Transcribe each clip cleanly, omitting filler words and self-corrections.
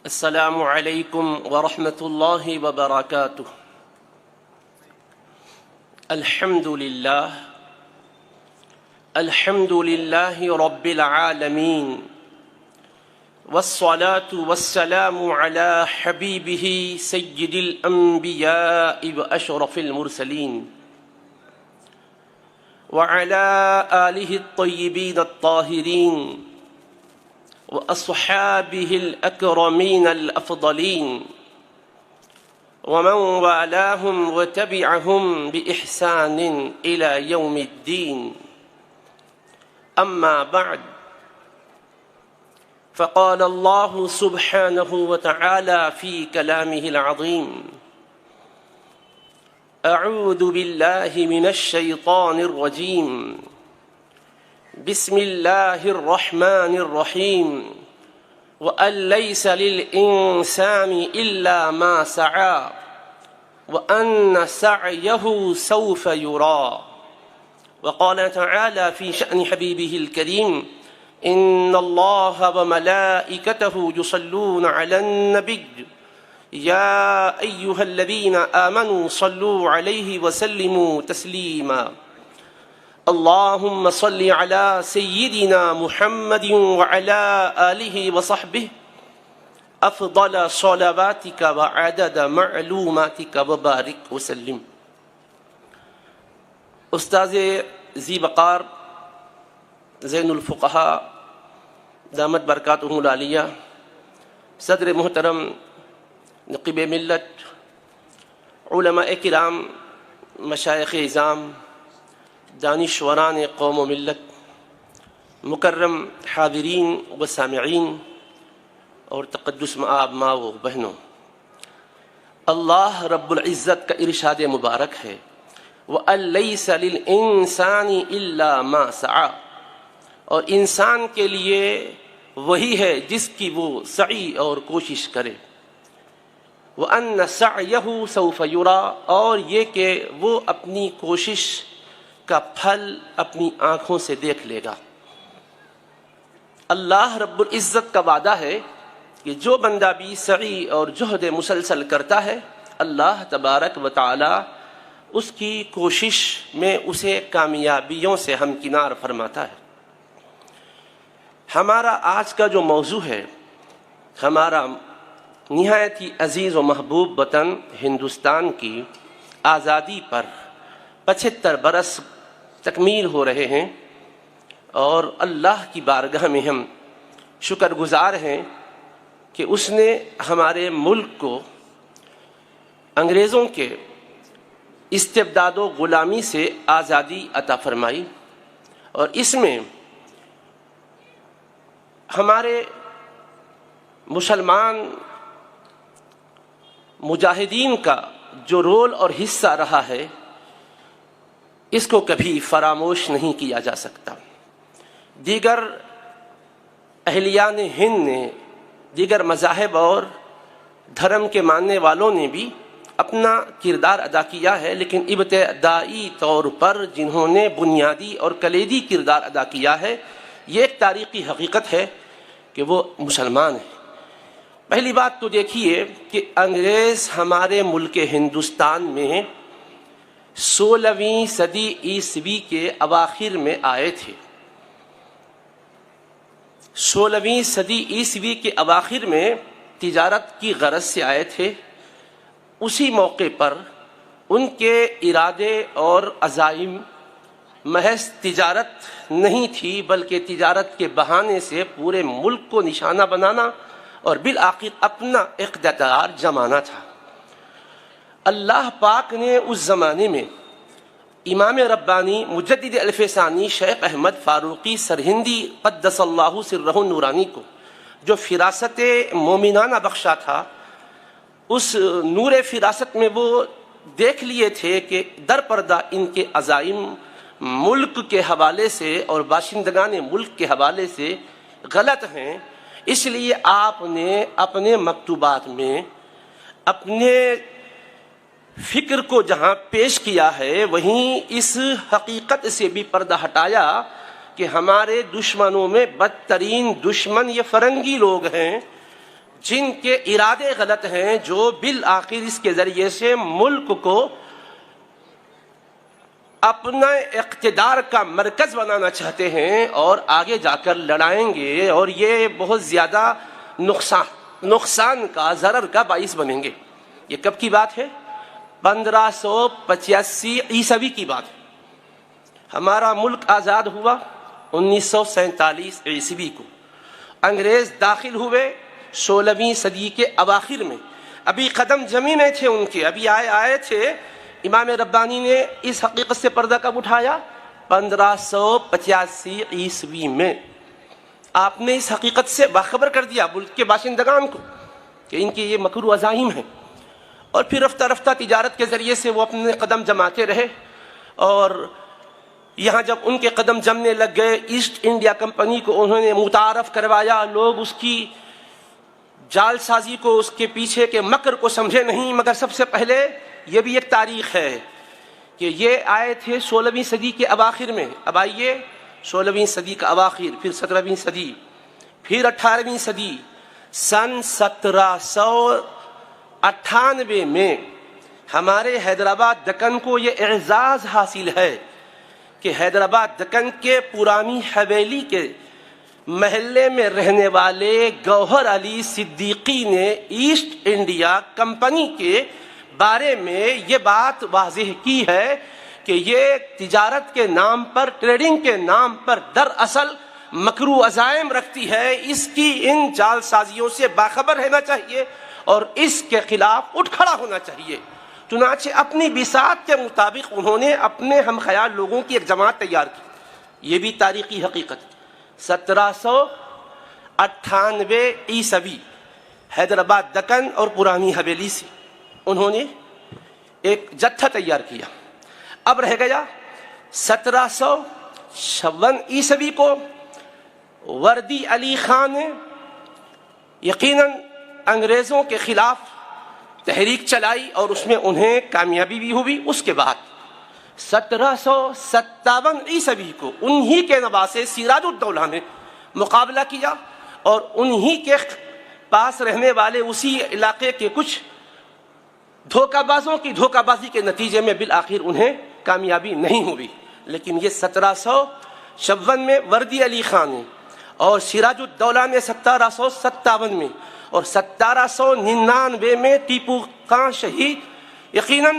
السلام علیکم ورحمۃ اللہ وبرکاتہ۔ الحمد للہ رب العالمین، والصلاة والسلام علی حبیبہ سید الانبیاء واشرف المرسلین، وعلی آلہ الطیبین الطاہرین، وأصحابه الأكرمين الأفضلين، ومن والاهم وتبعهم بإحسان إلى يوم الدين. أما بعد، فقال الله سبحانه وتعالى في كلامه العظيم: أعوذ بالله من الشيطان الرجيم، بسم الله الرحمن الرحيم، وأن ليس للإنسان إلا ما سعى وأن سعيه سوف يرى. وقال تعالى في شأن حبيبه الكريم: إن الله وملائكته يصلون على النبي يا أيها الذين آمنوا صلوا عليه وسلموا تسليما. اللهم صل على سيدنا محمد وعلى آله وصحبه أفضل صلواتك وعدد معلوماتك وبارك وسلم. استاذ ذی وقار زین الفقہاء دامت برکاتہم العالیہ، صدر محترم نقیب ملت، علماء کرام، مشائخ اعظام، دانشوران قوم و ملت، مکرم حاضرین و سامعین اور تقدس مآب ماں و بہنوں، اللہ رب العزت کا ارشاد مبارک ہے: وَأَن لَيْسَ لِلْإِنسَانِ إِلَّا مَا سَعَى، اور انسان کے لیے وہی ہے جس کی وہ سعی اور کوشش کرے. وَأَنَّ سَعْيَهُ سَوْفَ يُرَى، اور یہ کہ وہ اپنی کوشش کا پھل اپنی آنکھوں سے دیکھ لے گا. اللہ رب العزت کا وعدہ ہے کہ جو بندہ بھی سعی اور جہد مسلسل کرتا ہے، اللہ تبارک و تعالی اس کی کوشش میں اسے کامیابیوں سے ہمکنار فرماتا ہے. ہمارا آج کا جو موضوع ہے، ہمارا نہایت ہی عزیز و محبوب وطن ہندوستان کی آزادی پر 75 برس تکمیل ہو رہے ہیں، اور اللہ کی بارگاہ میں ہم شکر گزار ہیں کہ اس نے ہمارے ملک کو انگریزوں کے استبداد و غلامی سے آزادی عطا فرمائی، اور اس میں ہمارے مسلمان مجاہدین کا جو رول اور حصہ رہا ہے، اس کو کبھی فراموش نہیں کیا جا سکتا. دیگر اہلیان ہند نے، دیگر مذاہب اور دھرم کے ماننے والوں نے بھی اپنا کردار ادا کیا ہے، لیکن ابتدائی طور پر جنہوں نے بنیادی اور کلیدی کردار ادا کیا ہے، یہ ایک تاریخی حقیقت ہے کہ وہ مسلمان ہیں. پہلی بات تو دیکھیے کہ انگریز ہمارے ملک ہندوستان میں 16ویں صدی عیسوی کے اواخر میں آئے تھے. 16ویں صدی عیسوی کے اواخر میں تجارت کی غرض سے آئے تھے. اسی موقع پر ان کے ارادے اور عزائم محض تجارت نہیں تھی، بلکہ تجارت کے بہانے سے پورے ملک کو نشانہ بنانا اور بالآخر اپنا اقتدار جمانا تھا. اللہ پاک نے اس زمانے میں امام ربانی مجدد الف ثانی شیخ احمد فاروقی سرہندی قدس اللہ سرہ النورانی کو جو فراست مومنانہ بخشا تھا، اس نور فراست میں وہ دیکھ لیے تھے کہ در پردہ ان کے عزائم ملک کے حوالے سے اور باشندگان ملک کے حوالے سے غلط ہیں. اس لیے آپ نے اپنے مکتوبات میں اپنے فکر کو جہاں پیش کیا ہے، وہیں اس حقیقت سے بھی پردہ ہٹایا کہ ہمارے دشمنوں میں بدترین دشمن یہ فرنگی لوگ ہیں جن کے ارادے غلط ہیں، جو بالآخر اس کے ذریعے سے ملک کو اپنا اقتدار کا مرکز بنانا چاہتے ہیں اور آگے جا کر لڑائیں گے، اور یہ بہت زیادہ نقصان کا، ضرر کا باعث بنیں گے۔ یہ کب کی بات ہے؟ 1585 عیسوی کی بات ہے۔ ہمارا ملک آزاد ہوا 1947 عیسوی کو۔ انگریز داخل ہوئے 16ویں صدی کے اواخر میں، ابھی قدم جمی میں تھے ان کے، ابھی آئے تھے۔ امام ربانی نے اس حقیقت سے پردہ کب اٹھایا؟ 1585 عیسوی میں۔ آپ نے اس حقیقت سے باخبر کر دیا ملک کے باشندگان کو کہ ان کے یہ مکرو عزائم ہیں، اور پھر رفتہ رفتہ تجارت کے ذریعے سے وہ اپنے قدم جماتے رہے، اور یہاں جب ان کے قدم جمنے لگ گئے، ایسٹ انڈیا کمپنی کو انہوں نے متعارف کروایا۔ لوگ اس کی جال سازی کو، اس کے پیچھے کے مکر کو سمجھے نہیں، مگر سب سے پہلے یہ بھی ایک تاریخ ہے کہ یہ آئے تھے 16ویں صدی کے اواخر میں۔ اب آئیے 16ویں صدی کا اواخر، پھر 17ویں صدی، پھر 18ویں صدی۔ سن 1798 میں ہمارے حیدرآباد دکن کو یہ اعزاز حاصل ہے کہ حیدرآباد دکن کے پرانی حویلی کے محلے میں رہنے والے گوہر علی صدیقی نے ایسٹ انڈیا کمپنی کے بارے میں یہ بات واضح کی ہے کہ یہ تجارت کے نام پر، ٹریڈنگ کے نام پر دراصل مکرو عزائم رکھتی ہے۔ اس کی ان جال سازیوں سے باخبر رہنا چاہیے اور اس کے خلاف اٹھ کھڑا ہونا چاہیے۔ چنانچہ اپنی بساط کے مطابق انہوں نے اپنے ہم خیال لوگوں کی ایک جماعت تیار کی۔ یہ بھی تاریخی حقیقت۔ 1798 عیسوی حیدرآباد دکن اور پرانی حویلی سے انہوں نے ایک جتھا تیار کیا۔ اب رہ گیا 1756 عیسوی کو وردی علی خان نے یقیناً انگریزوں کے خلاف تحریک چلائی اور اس میں انہیں کامیابی بھی ہوئی۔ اس کے بعد 1757 عیسوی کو انہی کے نواسے سراج الدولہ نے مقابلہ کیا، اور انہی کے پاس رہنے والے اسی علاقے کے کچھ دھوکہ بازوں کی دھوکہ بازی کے نتیجے میں بالآخر انہیں کامیابی نہیں ہوئی۔ لیکن یہ 1756 میں وردی علی خان نے، اور سراج الدولہ نے 1757 میں، اور 1799 میں ٹیپو خان شہید یقیناً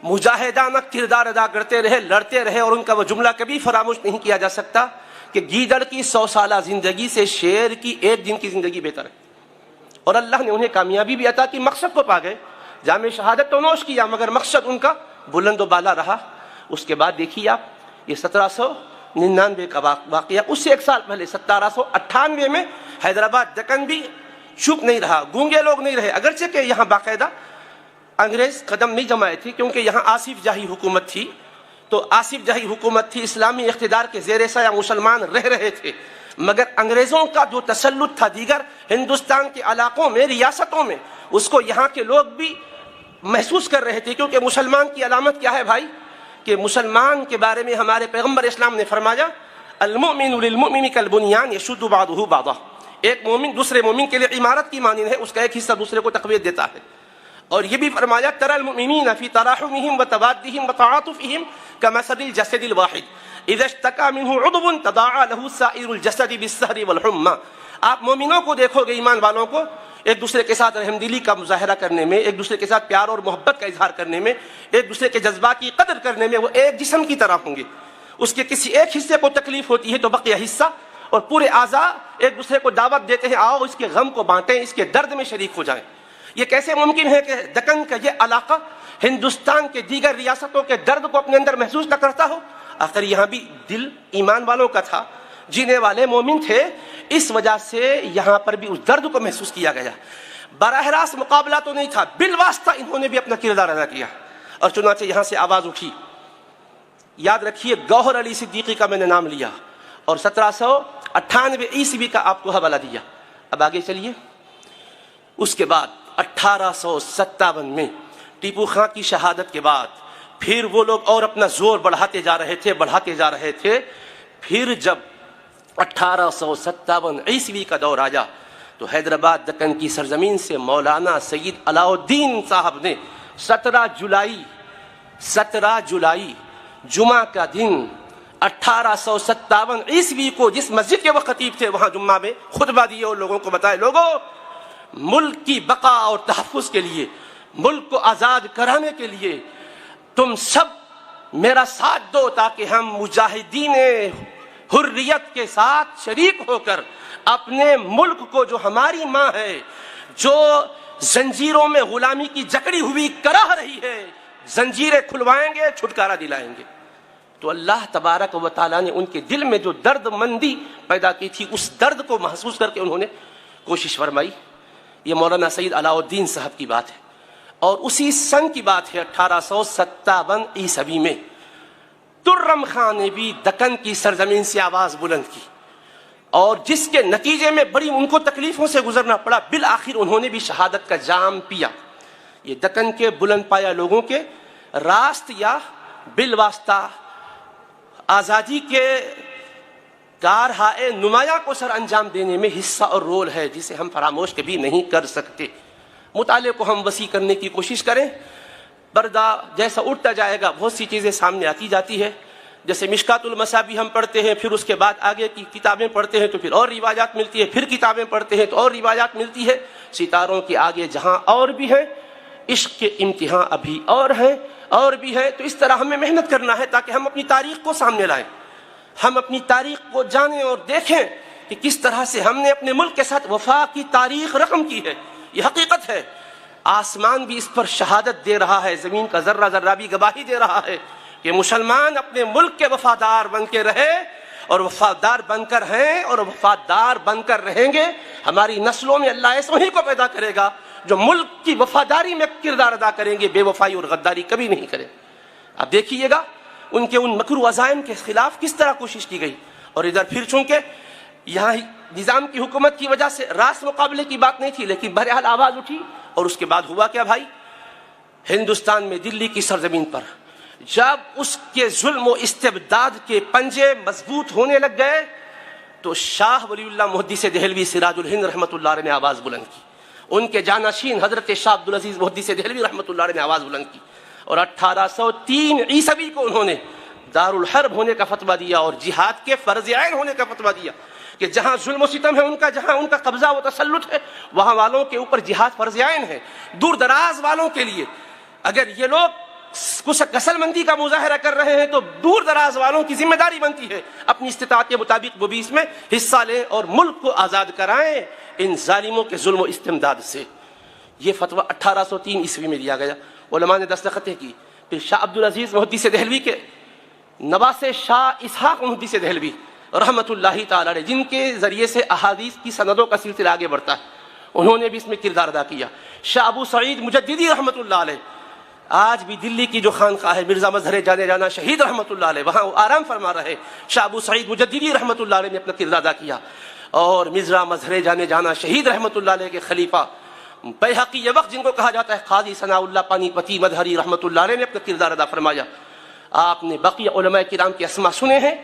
مجاہدانہ کردار ادا کرتے رہے، لڑتے رہے، اور ان کا وہ جملہ کبھی فراموش نہیں کیا جا سکتا کہ گیدڑ کی 100 سالہ زندگی سے شیر کی ایک دن کی زندگی بہتر ہے۔ اور اللہ نے انہیں کامیابی بھی عطا کی، مقصد کو پا گئے، جام شہادت تو نوش کیا، مگر مقصد ان کا بلند و بالا رہا۔ اس کے بعد دیکھیے آپ، یہ 1799 کا واقعہ، اس سے ایک سال پہلے 1798 میں حیدرآباد دکن بھی چپ نہیں رہا، گونگے لوگ نہیں رہے، اگرچہ کہ یہاں باقاعدہ انگریز قدم نہیں جمائے تھے، کیونکہ یہاں آصف جاہی حکومت تھی، تو آصف جاہی حکومت تھی، اسلامی اقتدار کے زیر سایہ مسلمان رہ رہے تھے، مگر انگریزوں کا جو تسلط تھا دیگر ہندوستان کے علاقوں میں، ریاستوں میں، اس کو یہاں کے لوگ بھی محسوس کر رہے تھے۔ کیونکہ مسلمان کی علامت کیا ہے بھائی؟ کہ مسلمان کے بارے میں ہمارے پیغمبر اسلام نے فرمایا، المؤمن للمؤمن کالبنیان یشد بعضہ بعضا، ایک مومن دوسرے مومن کے لیے عمارت کی مانند ہے، اس کا ایک حصہ دوسرے کو تقویت دیتا ہے۔ اور یہ بھی فرمایا، ترى المؤمنین فی تراحمهم وتوادهم وتعاطفهم كمثل الجسد الواحد اذا اشتكى منه عضو تداعى له سائر الجسد بالسهر والحمى۔ آپ مومنوں کو دیکھو گے، ایمان والوں کو، ایک دوسرے کے ساتھ رحمدلی کا مظاہرہ کرنے میں، ایک دوسرے کے ساتھ پیار اور محبت کا اظہار کرنے میں، ایک دوسرے کے جذبات کی قدر کرنے میں وہ ایک جسم کی طرح ہوں گے۔ اس کے کسی ایک حصے کو تکلیف ہوتی ہے تو بقیہ حصہ اور پورے اعضاء ایک دوسرے کو دعوت دیتے ہیں، آؤ اس کے غم کو بانٹیں، اس کے درد میں شریک ہو جائیں۔ یہ کیسے ممکن ہے کہ دکن کا یہ علاقہ ہندوستان کے دیگر ریاستوں کے درد کو اپنے اندر محسوس نہ کرتا ہو؟ آخر یہاں بھی دل ایمان والوں کا تھا، جینے والے مومن تھے، اس وجہ سے یہاں پر بھی اس درد کو محسوس کیا گیا۔ براہ راست مقابلہ تو نہیں تھا، بالواسطہ انہوں نے بھی اپنا کردار ادا کیا، اور چنانچہ یہاں سے آواز اٹھی۔ یاد رکھیے، گوہر علی صدیقی کا میں نے نام لیا، اور 1798 عیسوی کا آپ کو حوالہ دیا۔ اب آگے چلیے۔ اس کے بعد 1857 میں ٹیپو خان کی شہادت کے بعد پھر وہ لوگ اور اپنا زور بڑھاتے جا رہے تھے۔ پھر جب 1857 عیسوی کا دور آیا تو حیدرآباد دکن کی سرزمین سے مولانا سید علاء الدین صاحب نے 17 جولائی جمعہ کا دن 1857 عیسوی کو جس مسجد کے وہ خطیب تھے وہاں جمعہ میں خطبہ دیے اور لوگوں کو بتائے، لوگوں ملک کی بقا اور تحفظ کے لیے، ملک کو آزاد کرانے کے لیے تم سب میرا ساتھ دو تاکہ ہم مجاہدین حریت کے ساتھ شریک ہو کر اپنے ملک کو، جو ہماری ماں ہے، جو زنجیروں میں غلامی کی جکڑی ہوئی کراہ رہی ہے، زنجیریں کھلوائیں گے، چھٹکارا دلائیں گے۔ تو اللہ تبارک و تعالیٰ نے ان کے دل میں جو درد مندی پیدا کی تھی، اس درد کو محسوس کر کے انہوں نے کوشش فرمائی۔ یہ مولانا سید علاء الدین صاحب کی بات ہے، اور اسی سن کی بات ہے 1857 عیسوی میں ترم خان نے بھی دکن کی سرزمین سے آواز بلند کی، اور جس کے نتیجے میں بڑی ان کو تکلیفوں سے گزرنا پڑا، بالآخر انہوں نے بھی شہادت کا جام پیا۔ یہ دکن کے بلند پایا لوگوں کے راست یا بالواسطہ آزادی کے کارہائے نمایاں کو سر انجام دینے میں حصہ اور رول ہے، جسے ہم فراموش کبھی نہیں کر سکتے۔ مطالعے کو ہم وسیع کرنے کی کوشش کریں، پردہ جیسا اٹھتا جائے گا بہت سی چیزیں سامنے آتی جاتی ہے۔ جیسے مشکات المصابیح ہم پڑھتے ہیں، پھر اس کے بعد آگے کی کتابیں پڑھتے ہیں تو پھر اور روایات ملتی ہے، پھر کتابیں پڑھتے ہیں تو اور روایات ملتی ہے۔ ستاروں کے آگے جہاں اور بھی ہیں، عشق کے امتحان ابھی اور ہیں، اور بھی ہے۔ تو اس طرح ہمیں محنت کرنا ہے تاکہ ہم اپنی تاریخ کو سامنے لائیں، ہم اپنی تاریخ کو جانیں اور دیکھیں کہ کس طرح سے ہم نے اپنے ملک کے ساتھ وفا کی تاریخ رقم کی ہے۔ یہ حقیقت ہے، آسمان بھی اس پر شہادت دے رہا ہے، زمین کا ذرہ ذرہ بھی گواہی دے رہا ہے کہ مسلمان اپنے ملک کے وفادار بن کے رہے، اور وفادار بن کر ہیں اور وفادار بن کر رہیں گے۔ ہماری نسلوں میں اللہ ایسے ہی کو پیدا کرے گا جو ملک کی وفاداری میں کردار ادا کریں گے، بے وفائی اور غداری کبھی نہیں کریں۔ اب دیکھیے گا ان کے ان مکر و عزائم کے خلاف کس طرح کوشش کی گئی، اور ادھر پھر چونکہ یہاں نظام کی حکومت کی وجہ سے راست مقابلے کی بات نہیں تھی، لیکن بہرحال آواز اٹھی، اور اس کے بعد ہوا کیا بھائی؟ ہندوستان میں دلی کی سرزمین پر جب اس کے ظلم و استبداد کے پنجے مضبوط ہونے لگ گئے تو شاہ ولی اللہ محدث دہلوی سراج الہند رحمۃ اللہ علیہ نے آواز بلند کی، ان کے جانشین حضرت شاہ عبدالعزیز محدث دہلوی رحمۃ اللہ علیہ نے آواز بلند کی، اور 1803 عیسوی کو انہوں نے دارالحرب ہونے کا فتویٰ دیا اور جہاد کے فرض عین ہونے کا فتویٰ دیا کہ جہاں ظلم و ستم ہے ان کا، جہاں ان کا قبضہ و تسلط ہے، وہاں والوں کے اوپر جہاد فرض عین ہے۔ دور دراز والوں کے لیے اگر یہ لوگ کسل مندی کا مظاہرہ کر رہے ہیں تو دور دراز والوں کی ذمہ داری بنتی ہے اپنی استطاعت کے مطابق وہ بھی اس میں حصہ لیں اور ملک کو آزاد کرائیں ان ظالموں کے ظلم و استمداد سے۔ یہ فتویٰ 1803 عیسوی میں دیا گیا، علماء نے دستخطیں کی۔ پھر شاہ عبدالعزیز محدث دہلوی کے نواسے شاہ اسحاق محدث دہلوی رحمۃ اللہ تعالی علیہ، جن کے ذریعے سے احادیث کی سندوں کا سلسلہ آگے بڑھتا ہے، انہوں نے بھی اس میں کردار ادا کیا۔ شاہ ابو سعید مجددی رحمۃ اللہ علیہ، آج بھی دلی کی جو خانقاہ ہے مرزا مظہر جانے جانا شہید رحمۃ اللہ علیہ، وہاں وہ آرام فرما رہے، شاہ ابو سعید مجددی رحمۃ اللہ علیہ نے اپنا کردار ادا کیا، اور مرزا مظہر جانے جانا شہید رحمۃ اللہ علیہ کے خلیفہ بیہقی یہ وقت جن کو کہا جاتا ہے قاضی ثناء اللہ پانی پتی مظہری رحمۃ اللہ علیہ نے اپنا کردار ادا فرمایا۔ آپ نے بقیہ علماء کرام کے اسماء سنے ہیں،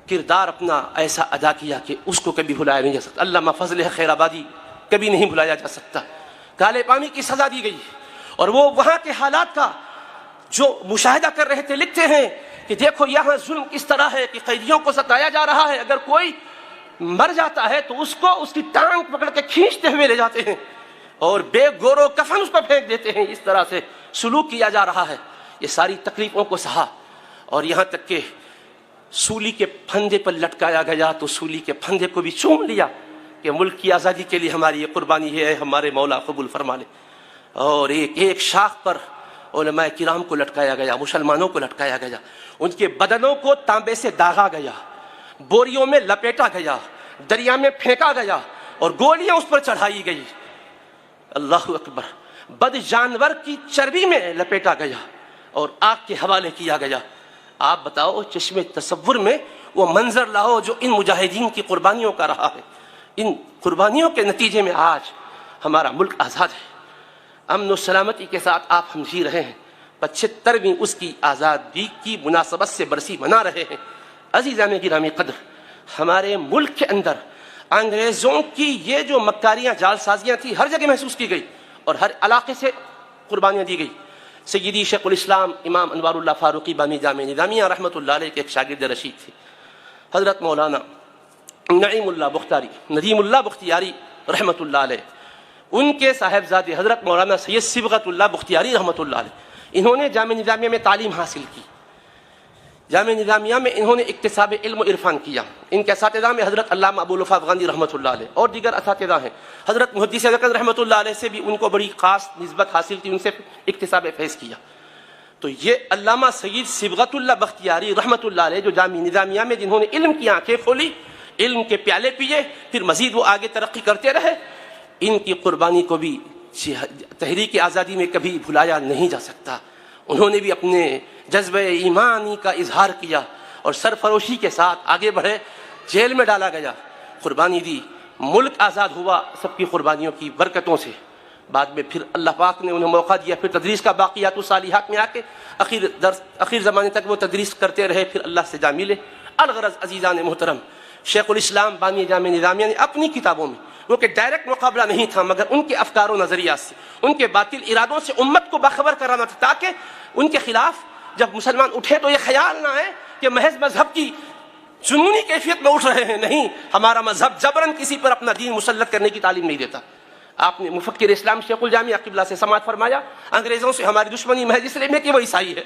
کردار اپنا ایسا ادا کیا کہ اس کو کبھی بھلایا نہیں جا سکتا۔ علامہ فضل خیر آبادی کبھی نہیں بھلایا جا سکتا، کالے پانی کی سزا دی گئی، اور وہ وہاں کے حالات کا جو مشاہدہ کر رہے تھے لکھتے ہیں کہ دیکھو یہاں ظلم کس طرح ہے کہ قیدیوں کو ستایا جا رہا ہے، اگر کوئی مر جاتا ہے تو اس کو اس کی ٹانگ پکڑ کے کھینچتے ہوئے لے جاتے ہیں اور بے گور و کفن اس پر پھینک دیتے ہیں، اس طرح سے سلوک کیا جا رہا ہے۔ یہ ساری تکلیفوں کو سہا، اور یہاں تک کہ سولی کے پھندے پر لٹکایا گیا تو سولی کے پھندے کو بھی چوم لیا کہ ملک کی آزادی کے لیے ہماری یہ قربانی ہے، ہمارے مولا قبول فرما لے۔ اور ایک ایک شاخ پر علماء کرام کو لٹکایا گیا، مسلمانوں کو لٹکایا گیا، ان کے بدنوں کو تانبے سے داغا گیا، بوریوں میں لپیٹا گیا، دریا میں پھینکا گیا اور گولیاں اس پر چڑھائی گئی۔ اللہ اکبر، بد جانور کی چربی میں لپیٹا گیا اور آگ کے حوالے کیا گیا۔ آپ بتاؤ چشم تصور میں وہ منظر لاؤ جو ان مجاہدین کی قربانیوں کا رہا ہے۔ ان قربانیوں کے نتیجے میں آج ہمارا ملک آزاد ہے، امن و سلامتی کے ساتھ آپ ہم جی رہے ہیں، 75ویں اس کی آزادی کی مناسبت سے برسی منا رہے ہیں۔ عزیزان گرامی قدر، ہمارے ملک کے اندر انگریزوں کی یہ جو مکاریاں جال سازیاں تھیں ہر جگہ محسوس کی گئی اور ہر علاقے سے قربانیاں دی گئی. سیدی شیخ الاسلام امام انوار اللہ فاروقی بامی جامع نظامیہ رحمۃ اللہ علیہ کے ایک شاگرد رشید تھے حضرت مولانا ندیم اللہ بختیاری رحمۃ اللہ علیہ. ان کے صاحبزادے حضرت مولانا سید صبغت اللہ بختیاری رحمۃ اللہ علیہ، انہوں نے جامع نظامیہ میں تعلیم حاصل کی. جامع نظامیہ میں انہوں نے اکتساب علم و عرفان کیا. ان کے اساتذہ میں حضرت علامہ ابو الوفا افغانی رحمۃ اللہ علیہ اور دیگر اساتذہ ہیں. حضرت محدث اکرم رحمۃ اللہ علیہ سے بھی ان کو بڑی خاص نسبت حاصل تھی، ان سے اکتساب فیض کیا. تو یہ علامہ سید صبغت اللہ بختیاری رحمۃ اللہ علیہ جو جامع نظامیہ میں جنہوں نے علم کی آنکھیں کھولی، علم کے پیالے پیے، پھر مزید وہ آگے ترقی کرتے رہے، ان کی قربانی کو بھی تحریک آزادی میں کبھی بھلایا نہیں جا سکتا. انہوں نے بھی اپنے جذبہ ایمانی کا اظہار کیا اور سرفروشی کے ساتھ آگے بڑھے. جیل میں ڈالا گیا، قربانی دی، ملک آزاد ہوا سب کی قربانیوں کی برکتوں سے. بعد میں پھر اللہ پاک نے انہیں موقع دیا، پھر تدریس کا باقیات الصالحات میں آ کے آخر زمانے تک وہ تدریس کرتے رہے، پھر اللہ سے جا ملے. الغرض عزیزان محترم، شیخ الاسلام بانی جامع نظامیہ نے اپنی کتابوں میں وہ کہ ڈائریکٹ مقابلہ نہیں تھا، مگر ان کے افکار و نظریات سے، ان کے باطل ارادوں سے امت کو باخبر کرانا تھا، تاکہ ان کے خلاف جب مسلمان اٹھے تو یہ خیال نہ آئے کہ محض مذہب کی جنونی کیفیت میں اٹھ رہے ہیں. نہیں، ہمارا مذہب جبراً کسی پر اپنا دین مسلط کرنے کی تعلیم نہیں دیتا. آپ نے مفکر اسلام شیخ الجامعہ قبلہ سے سماعت فرمایا، انگریزوں سے ہماری دشمنی محض اس لیے میں کہ وہ عیسائی ہے.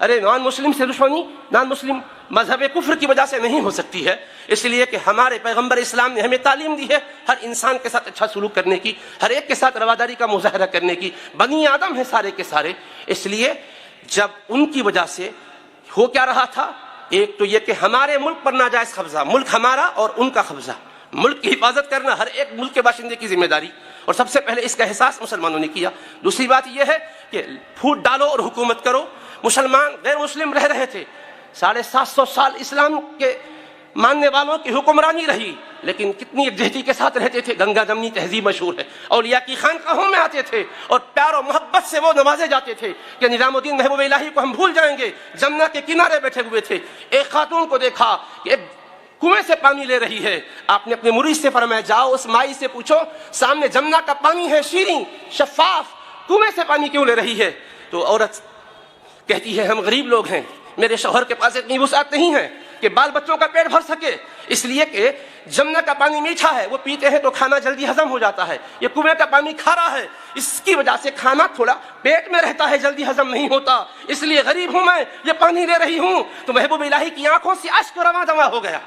ارے نان مسلم سے دشمنی نان مسلم مذہب کفر کی وجہ سے نہیں ہو سکتی ہے، اس لیے کہ ہمارے پیغمبر اسلام نے ہمیں تعلیم دی ہے ہر انسان کے ساتھ اچھا سلوک کرنے کی، ہر ایک کے ساتھ رواداری کا مظاہرہ کرنے کی. بنی آدم ہیں سارے کے سارے. اس لیے جب ان کی وجہ سے ہو کیا رہا تھا، ایک تو یہ کہ ہمارے ملک پر ناجائز قبضہ، ملک ہمارا اور ان کا قبضہ، ملک کی حفاظت کرنا ہر ایک ملک کے باشندے کی ذمہ داری، اور سب سے پہلے اس کا احساس مسلمانوں نے کیا. دوسری بات یہ ہے کہ پھوٹ ڈالو اور حکومت کرو. مسلمان غیر مسلم رہ رہے تھے، 750 سال اسلام کے ماننے والوں کی حکمرانی رہی، لیکن کتنی یکجہتی کے ساتھ رہتے تھے. گنگا جمنی تہذیب مشہور ہے. اولیاء کی خانقاہوں میں آتے تھے اور پیار و محبت سے وہ نوازے جاتے تھے کہ نظام الدین محبوب الہی کو ہم بھول جائیں گے. جمنا کے کنارے بیٹھے ہوئے تھے، ایک خاتون کو دیکھا کہ کنویں سے پانی لے رہی ہے. آپ نے اپنے مرید سے فرمایا جاؤ اس مائی سے پوچھو سامنے جمنا کا پانی ہے، شیریں شفاف، کنویں سے پانی کیوں لے رہی ہے؟ تو عورت کہتی ہے ہم غریب لوگ ہیں، میرے شوہر کے پاس اتنی وسعت نہیں ہے کہ بال بچوں کا پیٹ بھر سکے، اس لیے کہ جمنا کا پانی میٹھا ہے، وہ پیتے ہیں تو کھانا جلدی ہضم ہو جاتا ہے. یہ کنویں کا پانی کھارا ہے، اس کی وجہ سے کھانا تھوڑا پیٹ میں رہتا ہے، جلدی ہضم نہیں ہوتا، اس لیے غریب ہوں میں، یہ پانی لے رہی ہوں. تو محبوب الہی کی آنکھوں سے اشک رواں دواں ہو گیا،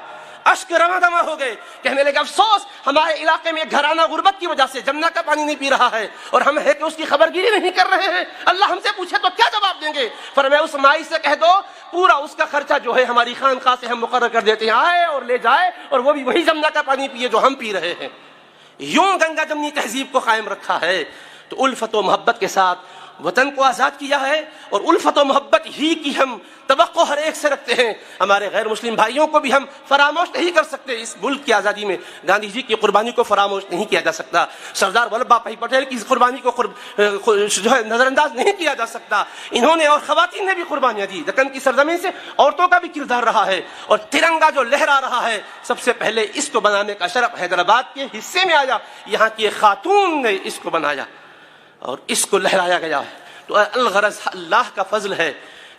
اشک رواں دواں ہو گئے. کہنے لگے افسوس ہمارے علاقے میں گھرانہ غربت کی وجہ سے جمنا کا پانی نہیں پی رہا ہے اور ہم ہے کہ اس کی خبر گیری نہیں کر رہے ہیں. اللہ ہم سے پوچھے تو کیا جواب دیں گے؟ فرمایا اس مائی سے کہہ دو پورا اس کا خرچہ جو ہے ہماری خانقاہ سے ہم مقرر کر دیتے ہیں، آئے اور لے جائے اور وہ بھی وہی جمنا کا پانی پیے جو ہم پی رہے ہیں. یوں گنگا جمنی تہذیب کو قائم رکھا ہے. تو الفت و محبت کے ساتھ وطن کو آزاد کیا ہے، اور الفت و محبت ہی کی ہم توقع ہر ایک سے رکھتے ہیں. ہمارے غیر مسلم بھائیوں کو بھی ہم فراموش نہیں کر سکتے. اس ملک کی آزادی میں گاندھی جی کی قربانی کو فراموش نہیں کیا جا سکتا. سردار ولبھ بھائی پٹیل کی قربانی کو جو ہے نظر انداز نہیں کیا جا سکتا. انہوں نے اور خواتین نے بھی قربانیاں دی. دکن کی سرزمین سے عورتوں کا بھی کردار رہا ہے، اور ترنگا جو لہرا رہا ہے سب سے پہلے اس کو بنانے کا شرف حیدرآباد کے حصے میں آیا. یہاں کی ایک خاتون نے اس کو بنایا اور اس کو لہرایا گیا. تو الغرض اللہ کا فضل ہے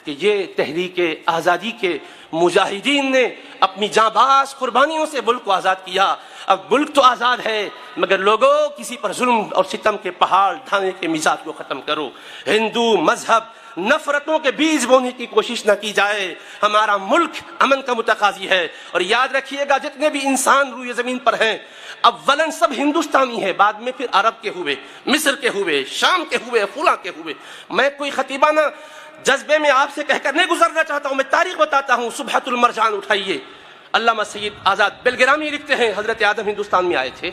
کہ یہ تحریک آزادی کے مجاہدین نے اپنی جاں باز قربانیوں سے ملک کو آزاد کیا. اب ملک تو آزاد ہے، مگر لوگوں کسی پر ظلم اور ستم کے پہاڑ ڈھانے کے مزاج کو ختم کرو. ہندو مذہب نفرتوں کے بیج بونے کی کوشش نہ کی جائے. ہمارا ملک امن کا متقاضی ہے. اور یاد رکھیے گا جتنے بھی انسان روئے زمین پر ہیں اولاً سب ہندوستانی ہیں، بعد میں پھر عرب کے ہوئے، مصر کے ہوئے، شام کے ہوئے، فلاں کے ہوئے. میں کوئی خطیبانہ جذبے میں آپ سے کہہ کر نہیں گزرنا چاہتا ہوں، میں تاریخ بتاتا ہوں. صبحۃ المرجان اٹھائیے. علامہ سید آزاد بلگرامی لکھتے ہیں حضرت آدم ہندوستان میں آئے تھے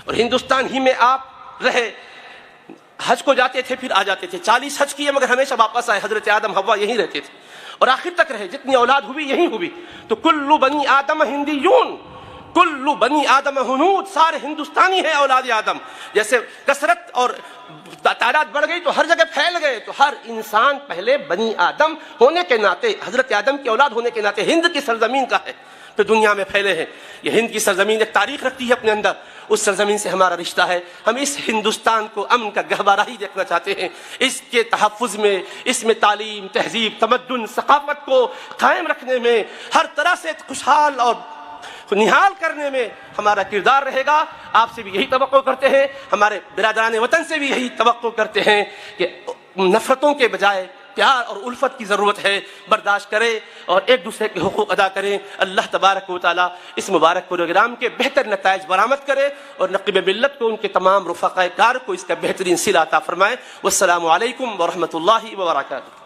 اور ہندوستان ہی میں آپ رہے. حج کو جاتے تھے پھر آ جاتے تھے. 40 حج کیے مگر ہمیشہ واپس آئے. حضرت آدم حوا یہیں رہتے تھے اور آخر تک رہے. جتنی اولاد ہوئی یہیں ہوئی. تو کل بنی آدم ہندیون، کل بنی آدم ہنود، سارے ہندوستانی ہیں اولاد آدم. جیسے کثرت اور تعداد بڑھ گئی تو ہر جگہ پھیل گئے، تو ہر انسان پہلے بنی آدم ہونے کے ناطے، حضرت آدم کی اولاد ہونے کے ناطے ہند کی سرزمین کا ہے، پھر دنیا میں پھیلے ہیں. یہ ہند کی سرزمین ایک تاریخ رکھتی ہے اپنے اندر، اس سرزمین سے ہمارا رشتہ ہے. ہم اس ہندوستان کو امن کا گہوارہ ہی دیکھنا چاہتے ہیں، اس کے تحفظ میں، اس میں تعلیم، تہذیب، تمدن، ثقافت کو قائم رکھنے میں، ہر طرح سے خوشحال اور نہال کرنے میں ہمارا کردار رہے گا. آپ سے بھی یہی توقع کرتے ہیں، ہمارے برادران وطن سے بھی یہی توقع کرتے ہیں کہ نفرتوں کے بجائے پیار اور الفت کی ضرورت ہے. برداشت کرے اور ایک دوسرے کے حقوق ادا کریں. اللہ تبارک و تعالیٰ اس مبارک پروگرام کے بہتر نتائج برآمد کرے اور نقیب ملت کو، ان کے تمام رفقائے کار کو اس کا بہترین صلہ عطا فرمائے. والسلام علیکم ورحمۃ اللہ وبرکاتہ.